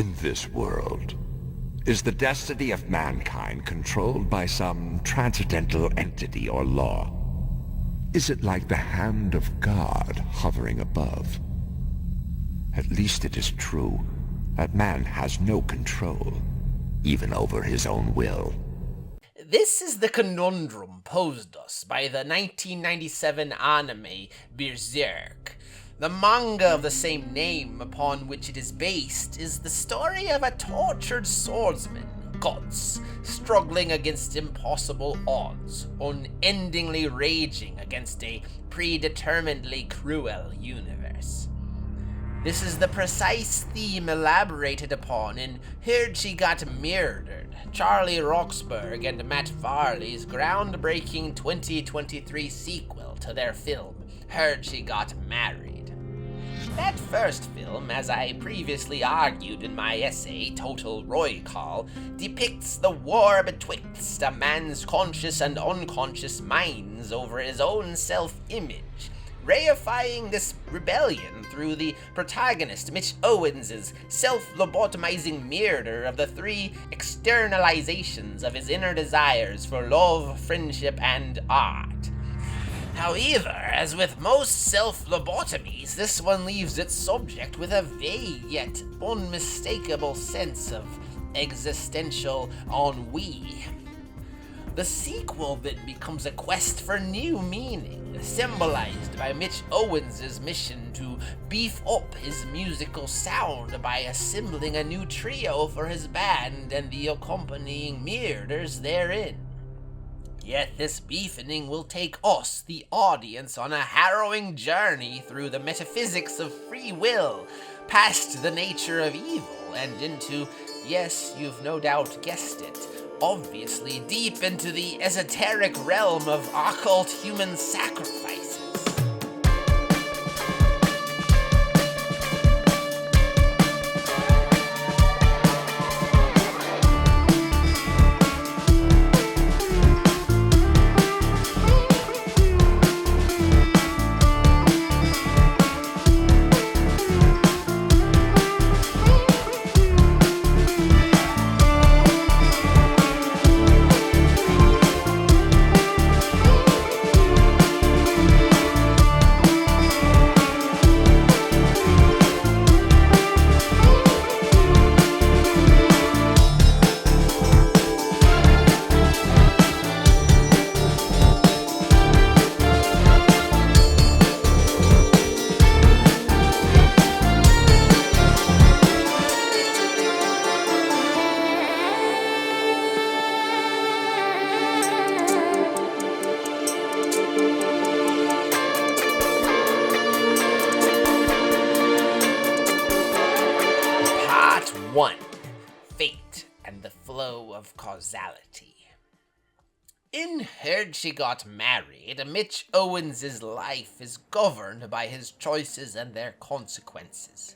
In this world, is the destiny of mankind controlled by some transcendental entity or law? Is it like the hand of God hovering above? At least it is true that man has no control, even over his own will. This is the conundrum posed us by the 1997 anime Berserk. The manga of the same name upon which it is based is the story of a tortured swordsman, Guts, struggling against impossible odds, unendingly raging against a predeterminedly cruel universe. This is the precise theme elaborated upon in Heard She Got Murdered, Charlie Roxburgh and Matt Farley's groundbreaking 2023 sequel to their film, Heard She Got Married. That first film, as I previously argued in my essay, Total Roycall, depicts the war betwixt a man's conscious and unconscious minds over his own self-image, reifying this rebellion through the protagonist Mitch Owens' self-lobotomizing murder of the three externalizations of his inner desires for love, friendship, and art. However, as with most self-lobotomies, this one leaves its subject with a vague yet unmistakable sense of existential ennui. The sequel then becomes a quest for new meaning, symbolized by Mitch Owens' mission to beef up his musical sound by assembling a new trio for his band and the accompanying murders therein. Yet this beefening will take us, the audience, on a harrowing journey through the metaphysics of free will, past the nature of evil, and into, yes, you've no doubt guessed it, obviously deep into the esoteric realm of occult human sacrifices. Fate and the flow of causality. In Heard She Got Married, Mitch Owens' life is governed by his choices and their consequences.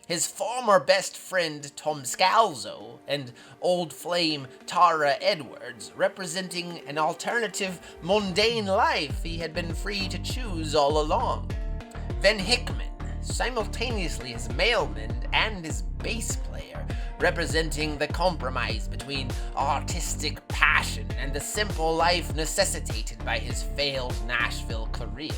His former best friend Tom Scalzo and old flame Tara Edwards, representing an alternative, mundane life he had been free to choose all along. Van Hickman, simultaneously his mailman and his bass player, representing the compromise between artistic passion and the simple life necessitated by his failed Nashville career.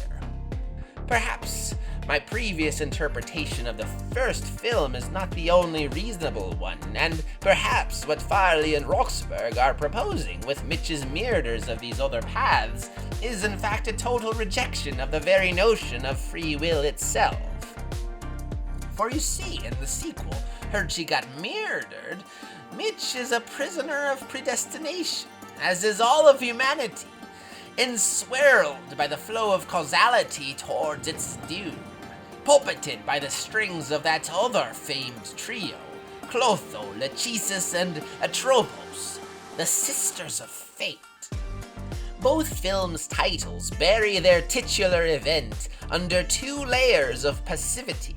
Perhaps my previous interpretation of the first film is not the only reasonable one, and perhaps what Farley and Roxburgh are proposing with Mitch's murders of these other paths is in fact a total rejection of the very notion of free will itself. For you see, in the sequel, Heard She Got Murdered, Mitch is a prisoner of predestination, as is all of humanity, enswirled by the flow of causality towards its doom, puppeted by the strings of that other famed trio, Clotho, Lachesis, and Atropos, the Sisters of Fate. Both films' titles bury their titular event under two layers of passivity.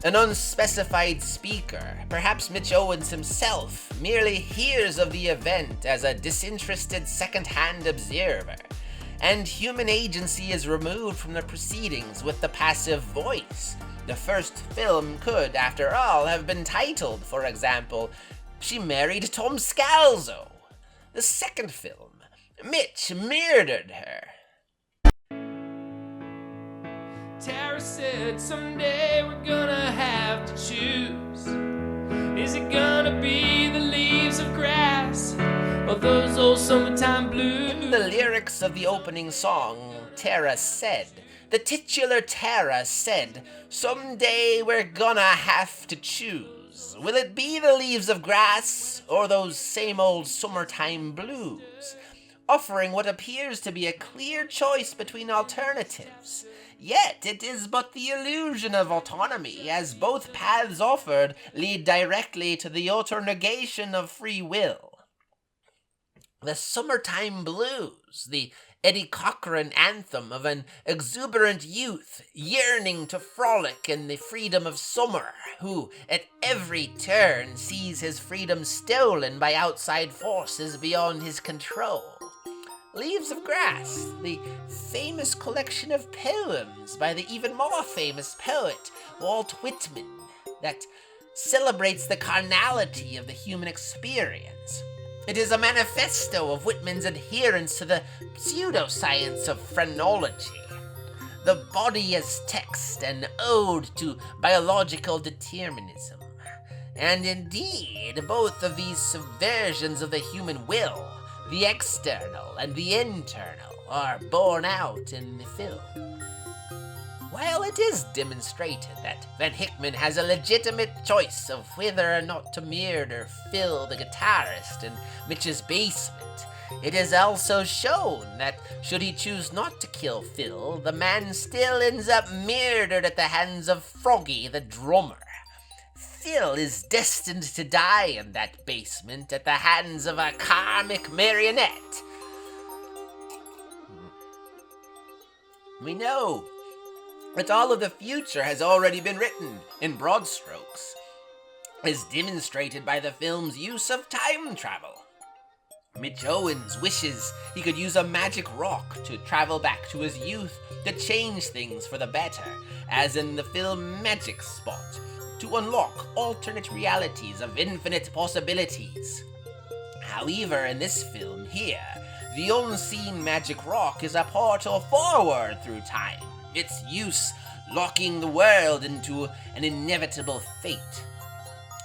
An unspecified speaker, perhaps Mitch Owens himself, merely hears of the event as a disinterested second-hand observer, and human agency is removed from the proceedings with the passive voice, The first film could, after all, have been titled, for example, She Married Tom Scalzo. The second film, Mitch Murdered Her. Tara said someday we're gonna have to choose. Is it gonna be the leaves of grass or those old summertime blues? In the lyrics of the opening song, Tara said, the titular Tara said, someday we're gonna have to choose. Will it be the leaves of grass or those same old summertime blues? Offering what appears to be a clear choice between alternatives. Yet it is but the illusion of autonomy, as both paths offered lead directly to the utter negation of free will. The summertime blues, the Eddie Cochran anthem of an exuberant youth yearning to frolic in the freedom of summer, who at every turn sees his freedom stolen by outside forces beyond his control. Leaves of Grass, the famous collection of poems by the even more famous poet Walt Whitman that celebrates the carnality of the human experience. It is a manifesto of Whitman's adherence to the pseudoscience of phrenology. The body as text, an ode to biological determinism. And indeed, both of these subversions of the human will, the external and the internal, are borne out in the film. While it is demonstrated that Van Hickman has a legitimate choice of whether or not to murder Phil the guitarist in Mitch's basement, it is also shown that should he choose not to kill Phil, the man still ends up murdered at the hands of Froggy the drummer. Phil is destined to die in that basement at the hands of a karmic marionette. We know that all of the future has already been written in broad strokes, as demonstrated by the film's use of time travel. Mitch Owens wishes he could use a magic rock to travel back to his youth to change things for the better, as in the film Magic Spot, to unlock alternate realities of infinite possibilities. However, in this film here, the unseen magic rock is a portal forward through time, its use locking the world into an inevitable fate.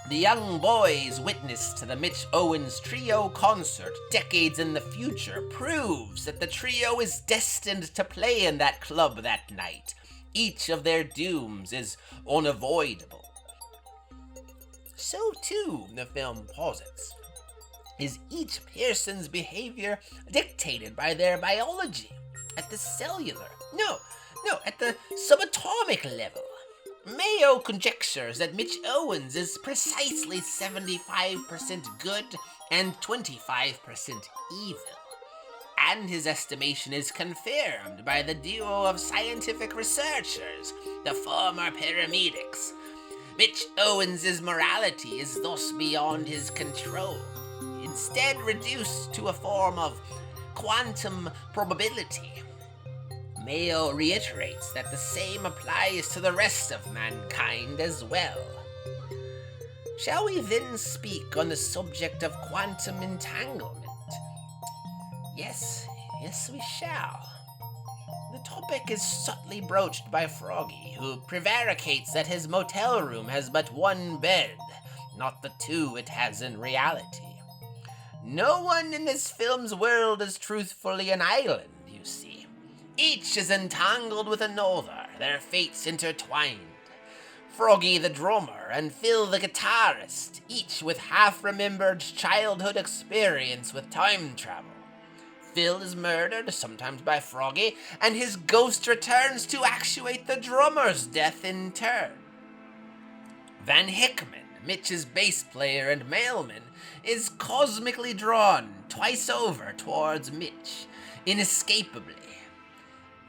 The young boy's witness to the Mitch Owens Trio concert decades in the future proves that the trio is destined to play in that club that night. Each of their dooms is unavoidable. So too, the film posits, is each person's behavior dictated by their biology at the cellular, at the subatomic level. Mayo conjectures that Mitch Owens is precisely 75% good and 25% evil, and his estimation is confirmed by the duo of scientific researchers, the former paramedics. Mitch Owens' morality is thus beyond his control, instead reduced to a form of quantum probability. Mayo reiterates that the same applies to the rest of mankind as well. Shall we then speak on the subject of quantum entanglement? Yes, we shall. The topic is subtly broached by Froggy, who prevaricates that his motel room has but one bed, not the two it has in reality. No one in this film's world is truthfully an island, you see. Each is entangled with another, their fates intertwined. Froggy the drummer and Phil the guitarist, each with half-remembered childhood experience with time travel. Phil is murdered, sometimes by Froggy, and his ghost returns to actuate the drummer's death in turn. Van Hickman, Mitch's bass player and mailman, is cosmically drawn twice over towards Mitch, inescapably.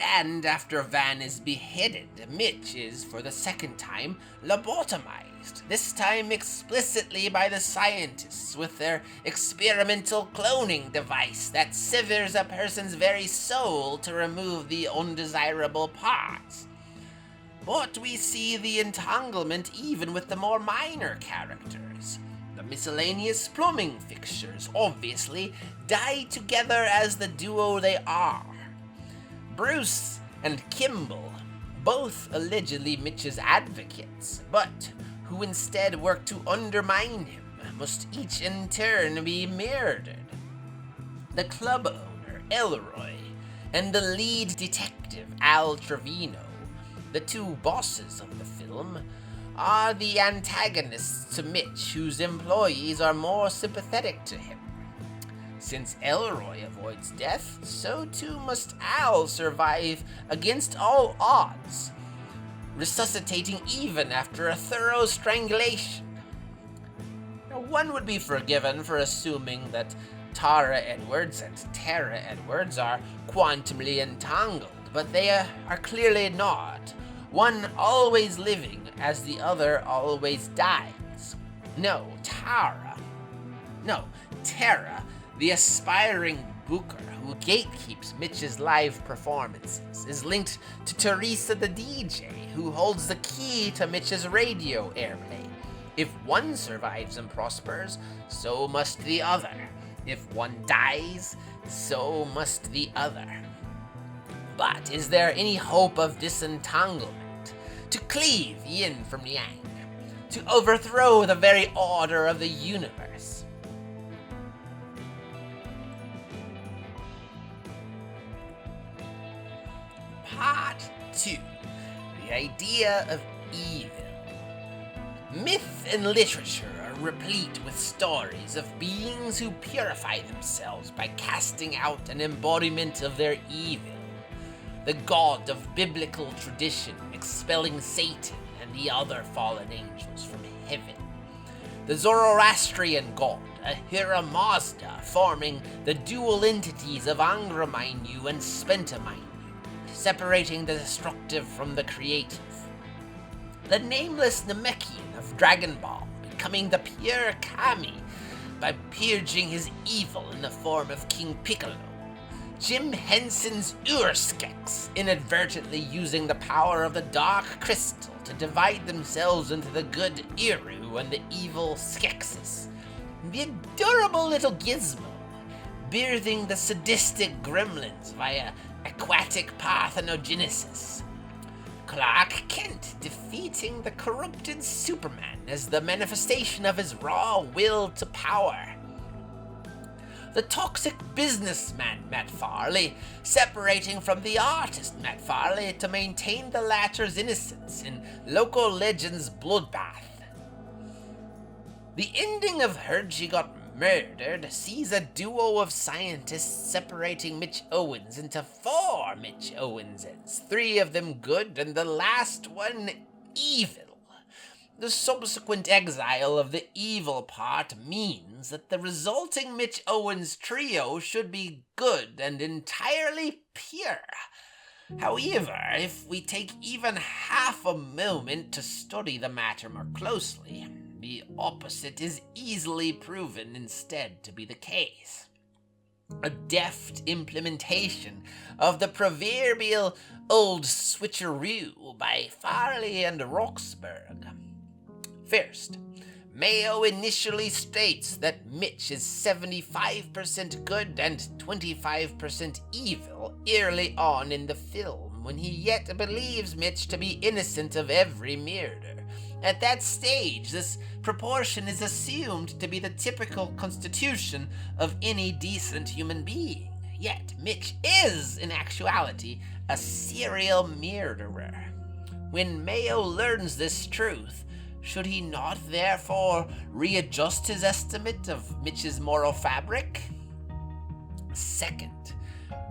And after Van is beheaded, Mitch is, for the second time, lobotomized, this time explicitly by the scientists with their experimental cloning device that severs a person's very soul to remove the undesirable parts. But we see the entanglement even with the more minor characters. The miscellaneous plumbing fixtures obviously die together as the duo they are. Bruce and Kimball, both allegedly Mitch's advocates, but who instead work to undermine him, must each in turn be murdered. The club owner, Elroy, and the lead detective, Al Trevino, the two bosses of the film, are the antagonists to Mitch, whose employees are more sympathetic to him. Since Elroy avoids death, so too must Al survive against all odds, resuscitating even after a thorough strangulation. Now, one would be forgiven for assuming that Tara Edwards and Tara Edwards are quantumly entangled, but they are clearly not. One always living as the other always dies. Tara, the aspiring booker who gatekeeps Mitch's live performances, is linked to Teresa the DJ, who holds the key to Mitch's radio airplay. If one survives and prospers, so must the other. If one dies, so must the other. But is there any hope of disentanglement? To cleave yin from yang? To overthrow the very order of the universe? Part 2. The idea of evil. Myth and literature are replete with stories of beings who purify themselves by casting out an embodiment of their evil. The god of biblical tradition expelling Satan and the other fallen angels from heaven. The Zoroastrian god, Ahura Mazda, forming the dual entities of Angra-Mainyu and Spenta-Mainyu, separating the destructive from the creative. The nameless Namekian of Dragon Ball, becoming the pure Kami by purging his evil in the form of King Piccolo. Jim Henson's Urskex, inadvertently using the power of the Dark Crystal to divide themselves into the good Iru and the evil Skeksis. The adorable little Gizmo, birthing the sadistic gremlins via aquatic parthenogenesis. Clark Kent defeating the corrupted Superman as the manifestation of his raw will to power. The toxic businessman Matt Farley separating from the artist Matt Farley to maintain the latter's innocence in local legend's bloodbath. The ending of Heard She Got Murdered sees a duo of scientists separating Mitch Owens into 4 Mitch Owenses, 3 of them good and the last one evil. The subsequent exile of the evil part means that the resulting Mitch Owens trio should be good and entirely pure. However, if we take even half a moment to study the matter more closely, the opposite is easily proven instead to be the case. A deft implementation of the proverbial old switcheroo by Farley and Roxburgh. First, Mayo initially states that Mitch is 75% good and 25% evil early on in the film, when he yet believes Mitch to be innocent of every murder. At that stage, this proportion is assumed to be the typical constitution of any decent human being. Yet, Mitch is, in actuality, a serial murderer. When Mayo learns this truth, should he not, therefore, readjust his estimate of Mitch's moral fabric? Second,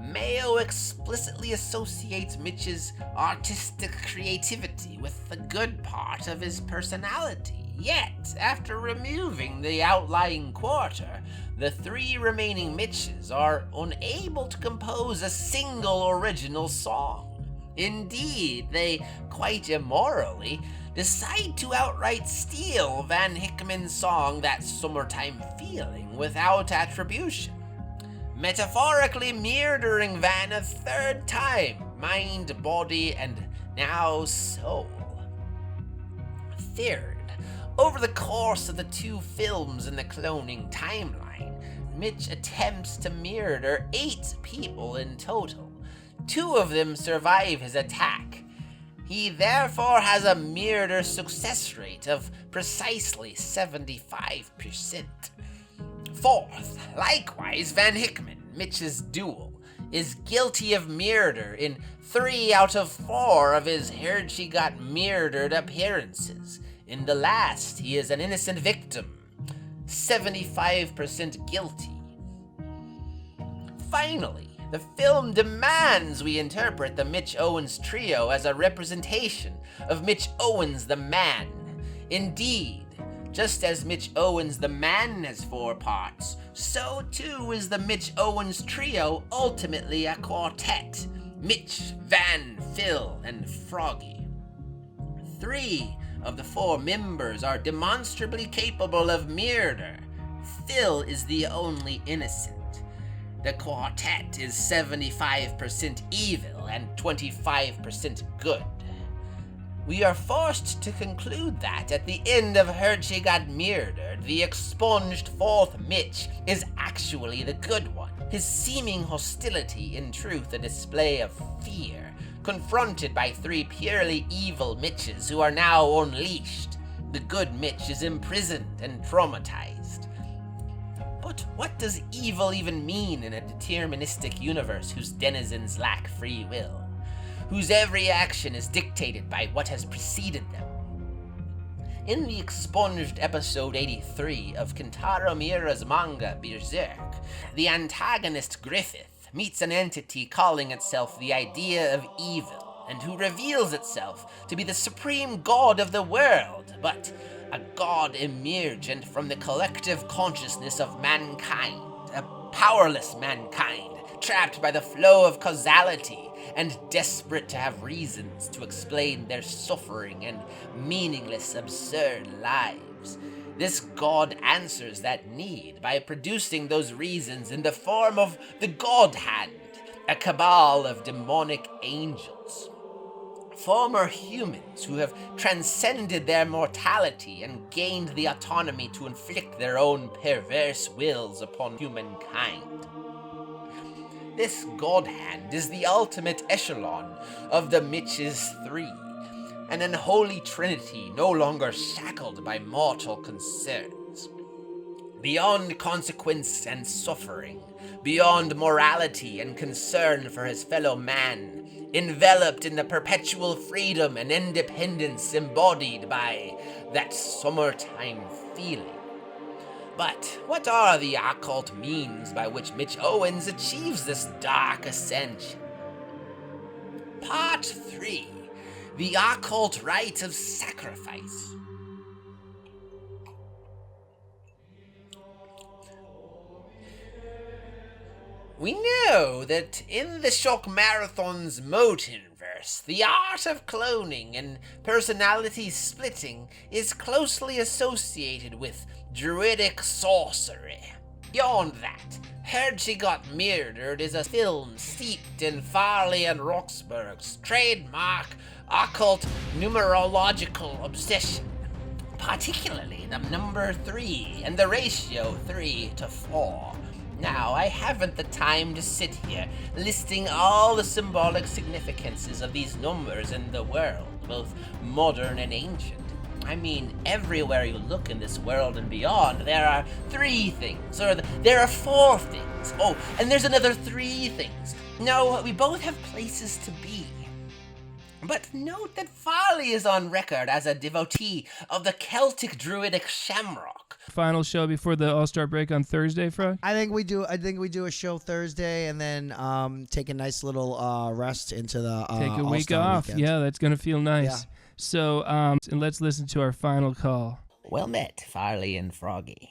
Mayo explicitly associates Mitch's artistic creativity with the good part of his personality. Yet, after removing the outlying quarter, the 3 remaining Mitches are unable to compose a single original song. Indeed, they, quite immorally, decide to outright steal Van Hickman's song That Summertime Feeling without attribution, metaphorically murdering Van a 3rd time, mind, body, and Now so. Third, over the course of the 2 films in the cloning timeline, Mitch attempts to murder 8 people in total. 2 of them survive his attack. He therefore has a murder success rate of precisely 75%. Fourth, likewise, Van Hickman, Mitch's duel, is guilty of murder in 3 out of 4 of his Heard She Got Murdered appearances. In the last, he is an innocent victim, 75% guilty. Finally, the film demands we interpret the Mitch Owens trio as a representation of Mitch Owens the man. Indeed, just as Mitch Owens the man has 4 parts, so too is the Mitch Owens trio ultimately a quartet: Mitch, Van, Phil, and Froggy. 3 of the 4 members are demonstrably capable of murder. Phil is the only innocent. The quartet is 75% evil and 25% good. We are forced to conclude that at the end of Heard She Got Murdered, the expunged 4th Mitch is actually the good one. His seeming hostility, in truth, a display of fear, confronted by 3 purely evil Mitches who are now unleashed. The good Mitch is imprisoned and traumatized. But what does evil even mean in a deterministic universe whose denizens lack free will, whose every action is dictated by what has preceded them? In the expunged episode 83 of Kentaro Miura's manga Berserk, the antagonist Griffith meets an entity calling itself the idea of evil, and who reveals itself to be the supreme god of the world, but a god emergent from the collective consciousness of mankind, a powerless mankind, trapped by the flow of causality and desperate to have reasons to explain their suffering and meaningless, absurd lives. This god answers that need by producing those reasons in the form of the God Hand, a cabal of demonic angels. Former humans who have transcended their mortality and gained the autonomy to inflict their own perverse wills upon humankind. This God Hand is the ultimate echelon of the Mitches 3, an unholy trinity no longer shackled by mortal concerns. Beyond consequence and suffering, beyond morality and concern for his fellow man, enveloped in the perpetual freedom and independence embodied by that summertime feeling. But what are the occult means by which Mitch Owens achieves this dark ascension? Part 3. The occult rite of sacrifice. We know that in the Shock Marathon's Motinverse, the art of cloning and personality splitting is closely associated with Druidic sorcery. Beyond that, Heard She Got Murdered is a film steeped in Farley and Roxburgh's trademark occult numerological obsession, particularly the number 3 and the ratio 3:4. Now, I haven't the time to sit here listing all the symbolic significances of these numbers in the world, both modern and ancient. I mean, everywhere you look in this world and beyond, there are 3 things, or there are 4 things. Oh, and there's another 3 things. No, we both have places to be. But note that Farley is on record as a devotee of the Celtic Druidic shamrock. Final show before the All-Star break on Thursday, Frog? I think we do a show Thursday and then take a nice little rest into the Take a week All-Star off. weekend. Yeah, that's going to feel nice. Yeah. So, and let's listen to our final call. Well met, Farley and Froggy.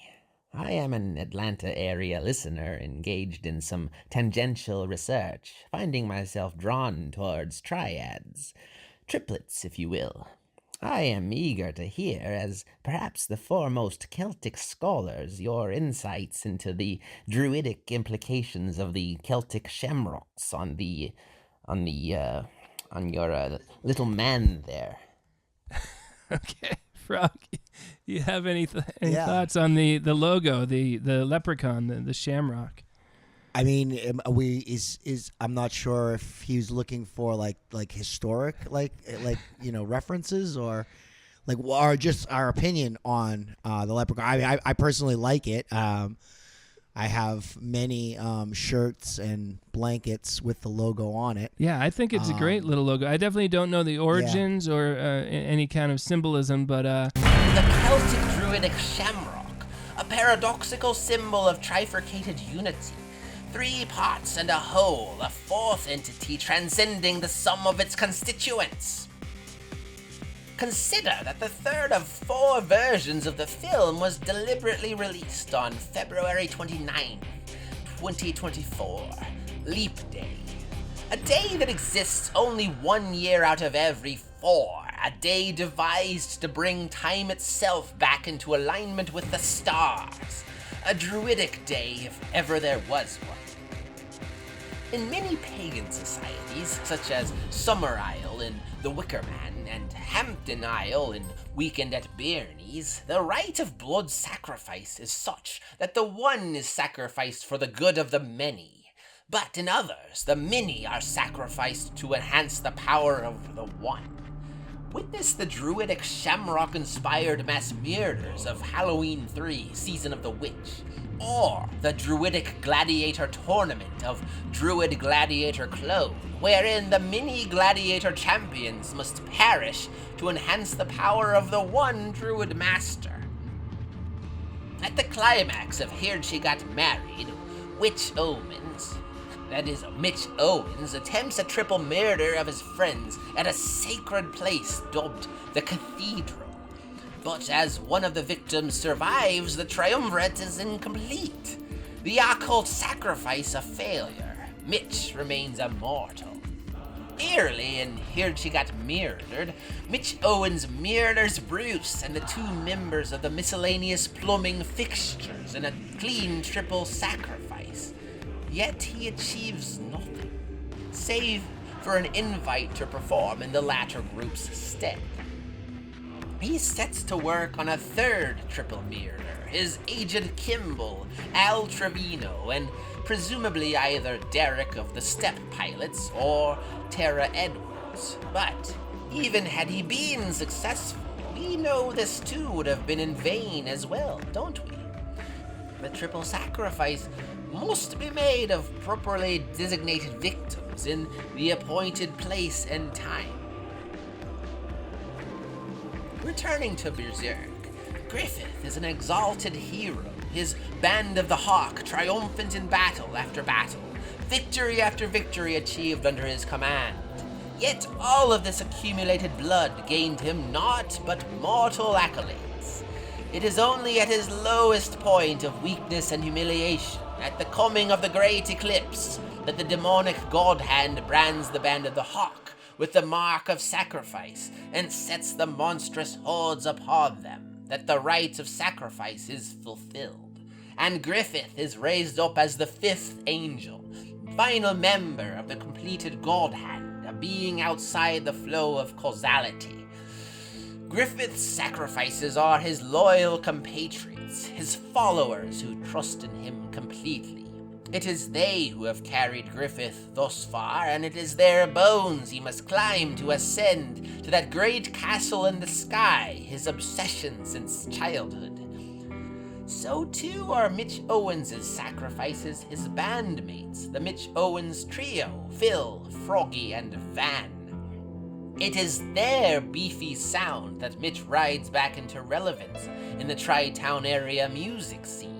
I am an Atlanta area listener engaged in some tangential research, finding myself drawn towards triads, triplets, if you will. I am eager to hear, as perhaps the foremost Celtic scholars, your insights into the druidic implications of the Celtic shamrocks on the on your little man there. Okay, Frog, you have any Yeah. thoughts on the logo, the leprechaun, the shamrock? I mean, I'm not sure if he's looking for like historic references or just our opinion on the leprechaun. I personally like it. I have many shirts and blankets with the logo on it. Yeah, I think it's a great little logo. I definitely don't know the origins or any kind of symbolism, but The Celtic Druidic shamrock, a paradoxical symbol of trifurcated unity. 3 pots and a whole, a fourth entity transcending the sum of its constituents. Consider that the third of 4 versions of the film was deliberately released on February 29, 2024, Leap Day. A day that exists only 1 year out of every 4, a day devised to bring time itself back into alignment with the stars. A druidic day, if ever there was one. In many pagan societies, such as Summer Isle in The Wicker Man and Hampton Isle in Weekend at Bernie's, the rite of blood sacrifice is such that the one is sacrificed for the good of the many. But in others, the many are sacrificed to enhance the power of the one. Witness the druidic shamrock-inspired mass murders of Halloween 3, Season of the Witch, or the druidic gladiator tournament of Druid Gladiator Clone, wherein the many gladiator champions must perish to enhance the power of the one druid master. At the climax of Here She Got Married, Mitch Owens attempts a triple murder of his friends at a sacred place dubbed the Cathedral. But as one of the victims survives, the triumvirate is incomplete. The occult sacrifice a failure. Mitch remains immortal. Early in Here She Got Murdered, Mitch Owens murders Bruce and the 2 members of the miscellaneous plumbing fixtures in a clean triple sacrifice. Yet he achieves nothing, save for an invite to perform in the latter group's stead. He sets to work on a 3rd triple murder, his agent Kimball, Al Trevino, and presumably either Derek of the Step Pilots or Tara Edwards. But even had he been successful, we know this too would have been in vain as well, don't we? The triple sacrifice must be made of properly designated victims in the appointed place and time. Returning to Berserk, Griffith is an exalted hero, his band of the Hawk triumphant in battle after battle, victory after victory achieved under his command. Yet all of this accumulated blood gained him naught but mortal accolades. It is only at his lowest point of weakness and humiliation, at the coming of the great eclipse, that the demonic god hand brands the band of the Hawk with the mark of sacrifice and sets the monstrous hordes upon them, that the rite of sacrifice is fulfilled, and Griffith is raised up as the 5th angel, final member of the completed god hand, a being outside the flow of causality. Griffith's sacrifices are his loyal compatriots, his followers who trust in him completely. It is they who have carried Griffith thus far, and it is their bones he must climb to ascend to that great castle in the sky, his obsession since childhood. So too are Mitch Owens' sacrifices his bandmates, the Mitch Owens trio, Phil, Froggy, and Van. It is their beefy sound that Mitch rides back into relevance in the Tri-Town area music scene.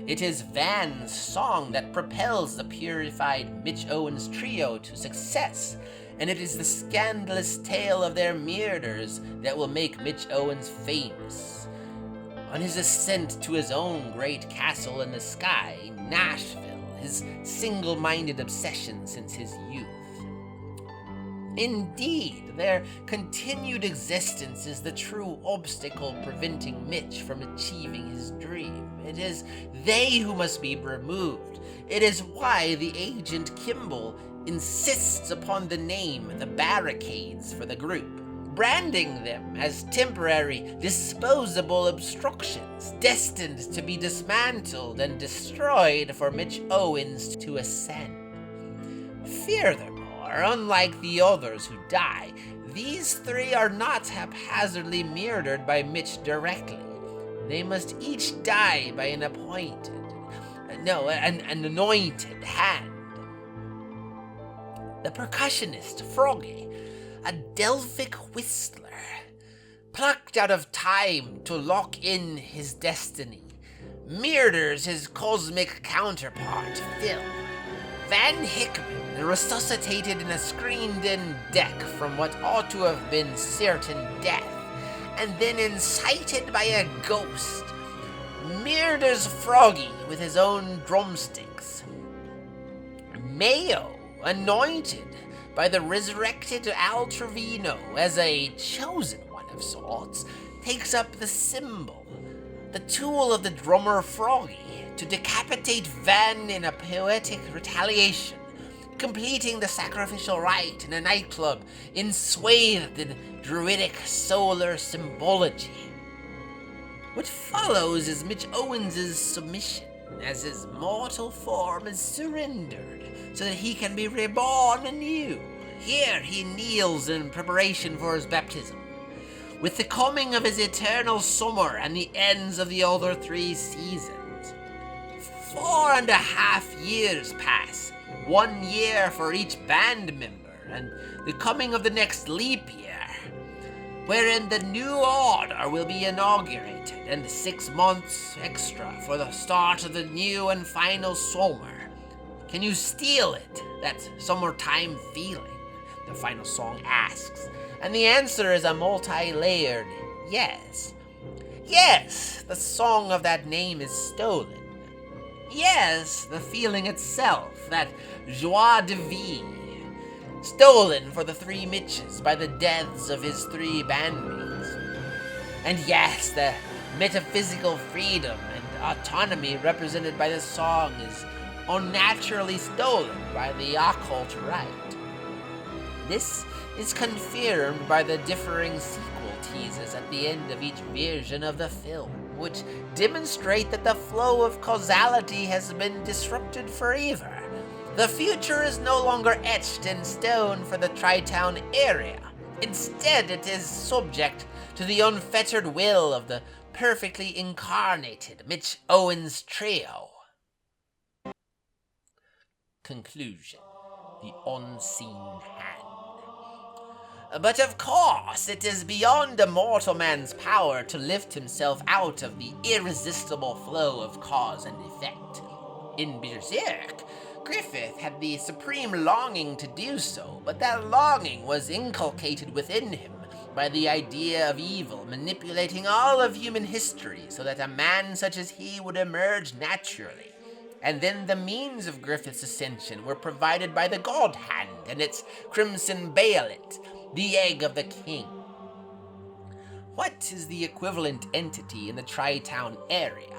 It is Van's song that propels the purified Mitch Owens trio to success, and it is the scandalous tale of their murders that will make Mitch Owens famous. On his ascent to his own great castle in the sky, Nashville, his single-minded obsession since his youth. Indeed, their continued existence is the true obstacle preventing Mitch from achieving his dream. It is they who must be removed. It is why the agent Kimball insists upon the name the barricades for the group, branding them as temporary, disposable obstructions destined to be dismantled and destroyed for Mitch Owens to ascend. Furthermore, unlike the others who die, these three are not haphazardly murdered by Mitch directly. They must each die by an anointed hand. The percussionist, Froggy, a Delphic whistler, plucked out of time to lock in his destiny, murders his cosmic counterpart, Phil. Van Hickman, resuscitated in a screened-in deck from what ought to have been certain death, and then incited by a ghost, murders Froggy with his own drumsticks. Mayo, anointed by the resurrected Al Trevino as a chosen one of sorts, takes up the symbol, the tool of the drummer Froggy, to decapitate Van in a poetic retaliation, completing the sacrificial rite in a nightclub enswathed in druidic solar symbology. What follows is Mitch Owens' submission, as his mortal form is surrendered so that he can be reborn anew. Here he kneels in preparation for his baptism. With the coming of his eternal summer and the ends of the other 3 seasons, 4.5 years pass, 1 year for each band member, and the coming of the next leap year, wherein the new order will be inaugurated, and 6 months extra for the start of the new and final summer. Can you steal it, that summertime feeling? The final song asks, and the answer is a multi-layered yes. Yes, the song of that name is stolen. Yes, the feeling itself, that joie de vivre, stolen for the 3 Mitches by the deaths of his 3 bandmates. And yes, the metaphysical freedom and autonomy represented by the song is unnaturally stolen by the occult rite. This is confirmed by the differing sequel teases at the end of each version of the film, which demonstrate that the flow of causality has been disrupted forever. The future is no longer etched in stone for the Tri-Town area. Instead, it is subject to the unfettered will of the perfectly incarnated Mitch Owens trio. Conclusion. The unseen hand. But of course, it is beyond a mortal man's power to lift himself out of the irresistible flow of cause and effect. In Berserk, Griffith had the supreme longing to do so, but that longing was inculcated within him by the idea of evil manipulating all of human history so that a man such as he would emerge naturally. And then the means of Griffith's ascension were provided by the God Hand and its crimson bayonet, the egg of the king. What is the equivalent entity in the Tri-Town area?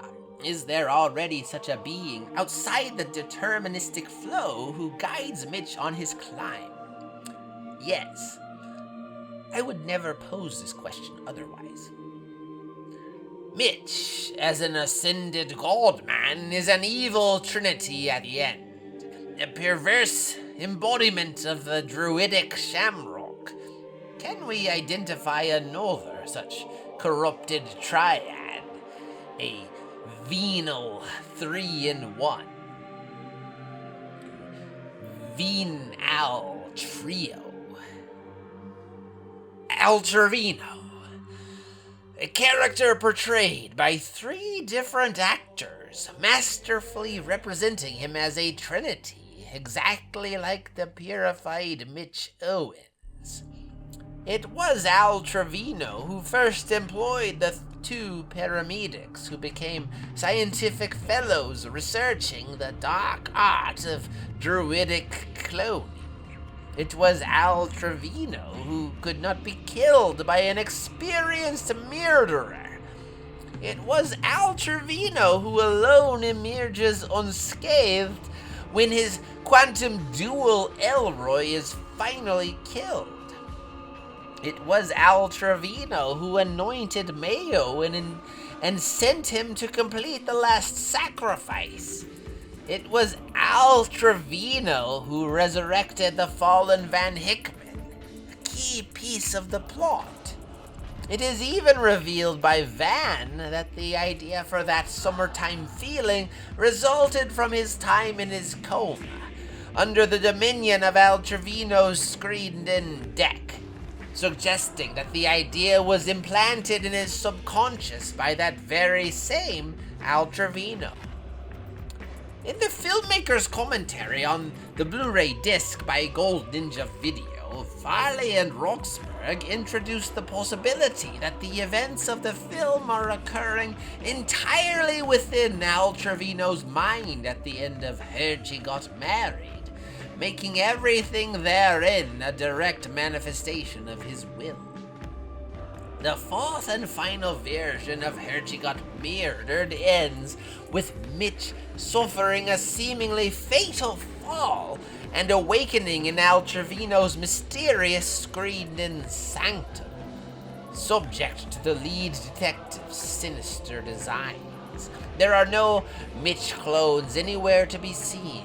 Is there already such a being outside the deterministic flow who guides Mitch on his climb? Yes. I would never pose this question otherwise. Mitch, as an ascended God-man, is an evil trinity at the end, a perverse embodiment of the druidic shamrock. Can we identify another such corrupted triad? A venal 3-in-1. Venal trio. Al Trevino. A character portrayed by 3 different actors, masterfully representing him as a trinity, exactly like the purified Mitch Owens. It was Al Trevino who first employed the 2 paramedics who became scientific fellows researching the dark art of druidic cloning. It was Al Trevino who could not be killed by an experienced murderer. It was Al Trevino who alone emerges unscathed when his quantum dual Elroy is finally killed. It was Al Trevino who anointed Mayo and sent him to complete the last sacrifice. It was Al Trevino who resurrected the fallen Van Hickman, a key piece of the plot. It is even revealed by Van that the idea for that summertime feeling resulted from his time in his coma, under the dominion of Al Trevino's screened-in deck, suggesting that the idea was implanted in his subconscious by that very same Al Trevino. In the filmmaker's commentary on the Blu-ray disc by Gold Ninja Video, Farley and Roxburgh introduced the possibility that the events of the film are occurring entirely within Al Trevino's mind at the end of Heard She Got Married, making everything therein a direct manifestation of his will. The fourth and final version of Heard She Got Murdered ends with Mitch suffering a seemingly fatal fall and awakening in Al Trevino's mysterious screened-in sanctum, subject to the lead detective's sinister designs. There are no Mitch clones anywhere to be seen,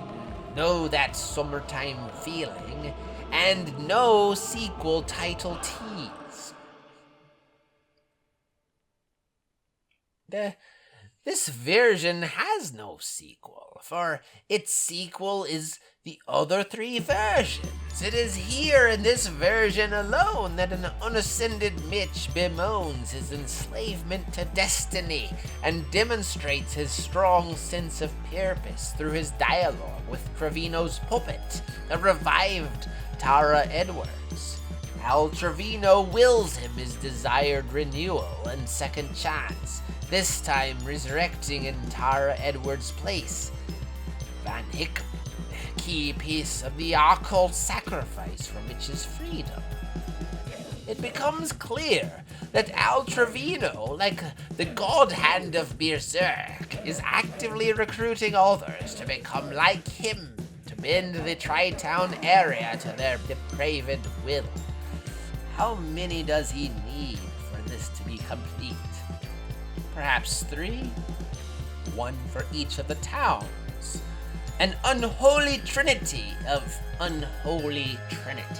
no that summertime feeling, and no sequel title tease. This version has no sequel, for its sequel is the other three versions. It is here in this version alone that an unascended Mitch bemoans his enslavement to destiny and demonstrates his strong sense of purpose through his dialogue with Trevino's puppet, a revived Tara Edwards. Al Trevino wills him his desired renewal and second chance, this time resurrecting in Tara Edwards' place Van Hickman, key piece of the occult sacrifice for Mitch's freedom. It becomes clear that Al Trevino, like the god hand of Berserk, is actively recruiting others to become like him, to bend the Tri-Town area to their depraved will. How many does he need for this to be complete? Perhaps 3? 1 for each of the towns. An unholy trinity of unholy trinities.